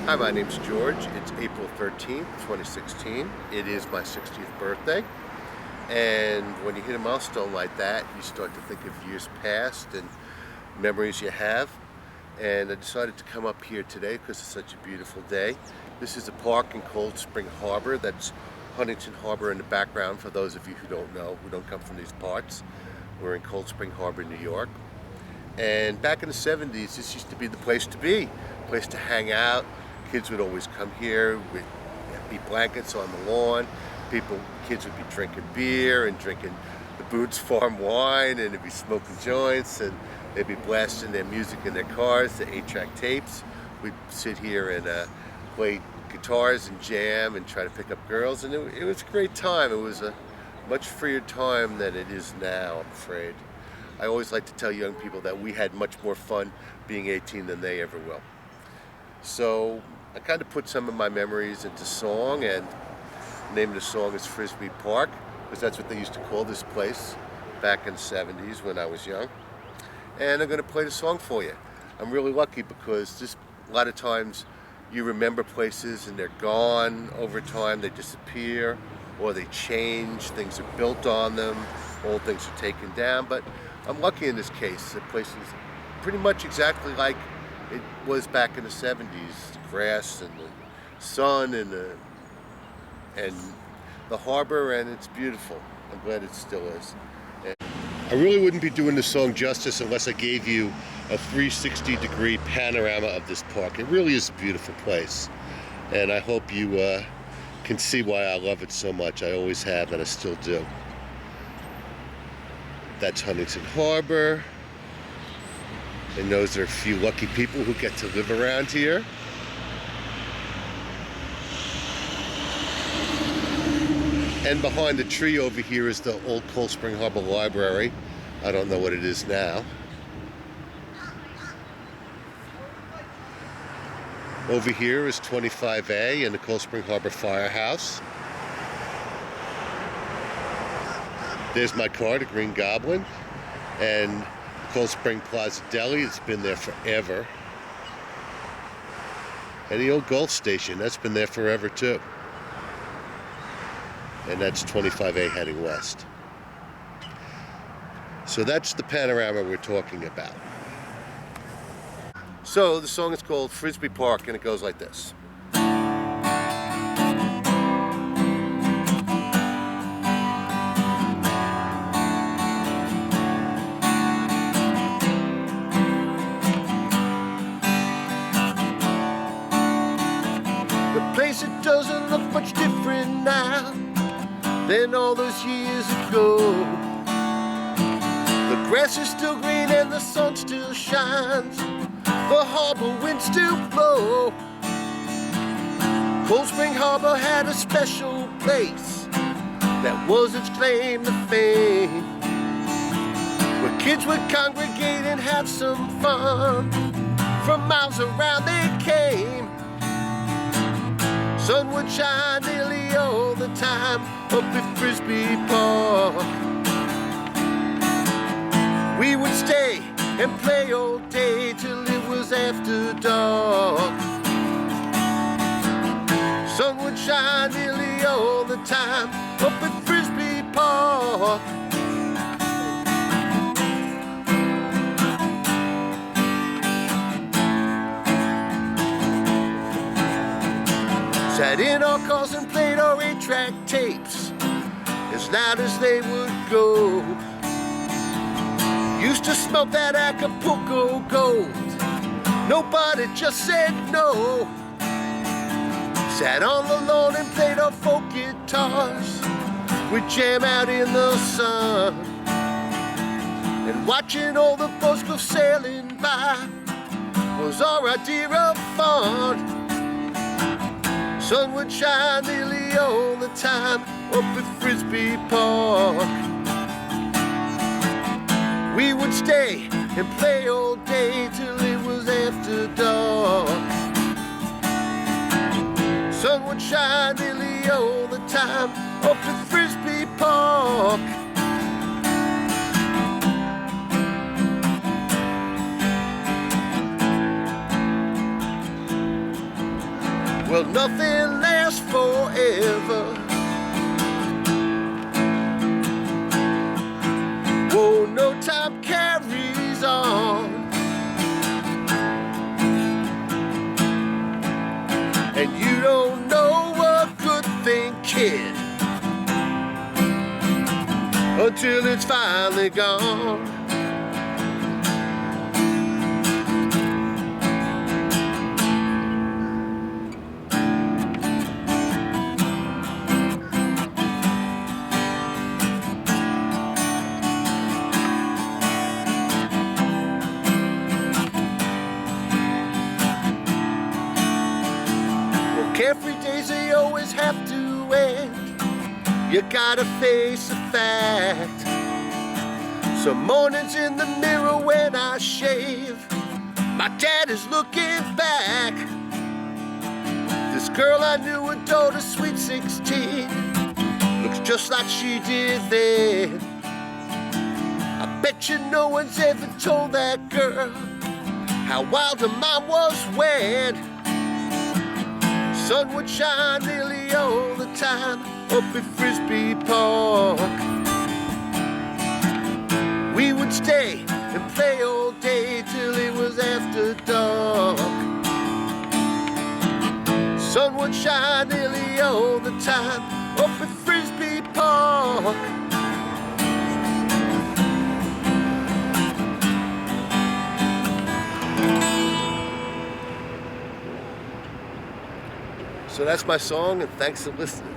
Hi, my name's George. It's April 13th, 2016. It is my 60th birthday. And when you hit a milestone like that, you start to think of years past and memories you have. And I decided to come up here today because it's such a beautiful day. This is a park in Cold Spring Harbor. That's Huntington Harbor in the background for those of you who don't know, who don't come from these parts. We're in Cold Spring Harbor, New York. And back in the 70s, this used to be the place to be, a place to hang out. Kids would always come here, with be blankets on the lawn. Kids would be drinking beer and drinking the Boone's Farm wine, and they'd be smoking joints, and they'd be blasting their music in their cars, the 8-track tapes. We'd sit here and play guitars and jam and try to pick up girls, and it was a great time. It was a much freer time than it is now, I'm afraid. I always like to tell young people that we had much more fun being 18 than they ever will. So I kind of put some of my memories into song, and the name of the song is Frisbee Park, because that's what they used to call this place back in the 70s when I was young. And I'm going to play the song for you. I'm really lucky because a lot of times you remember places and they're gone over time, they disappear, or they change, things are built on them, old things are taken down. But I'm lucky in this case. The place is pretty much exactly like it was back in the 70s. The grass and the sun and the harbor, and it's beautiful. I'm glad it still is. And I really wouldn't be doing this song justice unless I gave you a 360-degree panorama of this park. It really is a beautiful place, and I hope you can see why I love it so much. I always have, and I still do. That's Huntington Harbor. And those are a few lucky people who get to live around here. And behind the tree over here is the old Cold Spring Harbor Library. I don't know what it is now. Over here is 25A and the Cold Spring Harbor Firehouse. There's my car, the Green Goblin. And Cold Spring Plaza Deli, it's been there forever. And the old Gulf Station, that's been there forever too. And that's 25A heading west. So that's the panorama we're talking about. So the song is called Frisbee Park, and it goes like this. It doesn't look much different now than all those years ago. The grass is still green and the sun still shines. The harbor winds still blow. Cold Spring Harbor had a special place that was its claim to fame, where kids would congregate and have some fun. From miles around they came. Sun would shine nearly all the time up at Frisbee Park. We would stay and play all day till it was after dark. Sun would shine nearly all the time up at Frisbee Park. Sat in our cars and played our 8-track tapes as loud as they would go. Used to smell that Acapulco gold. Nobody just said no. Sat on the lawn and played our folk guitars. We'd jam out in the sun, and watching all the boats go sailing by was our idea of fun. Sun would shine nearly all the time up at Frisbee Park. We would stay and play all day till it was after dark. Sun would shine nearly all the time up at Frisbee Park. Well, nothing lasts forever. Whoa, no, time carries on. And you don't know a good thing, kid, until it's finally gone. Carefree days, they always have to end. You gotta face the fact. Some mornings in the mirror when I shave, my dad is looking back. This girl I knew, a daughter, sweet 16, looks just like she did then. I bet you no one's ever told that girl how wild her mom was when sun would shine nearly all the time up at Frisbee Park. We would stay and play all day till it was after dark. Sun would shine nearly all the time up at Frisbee Park. So that's my song, and thanks for listening.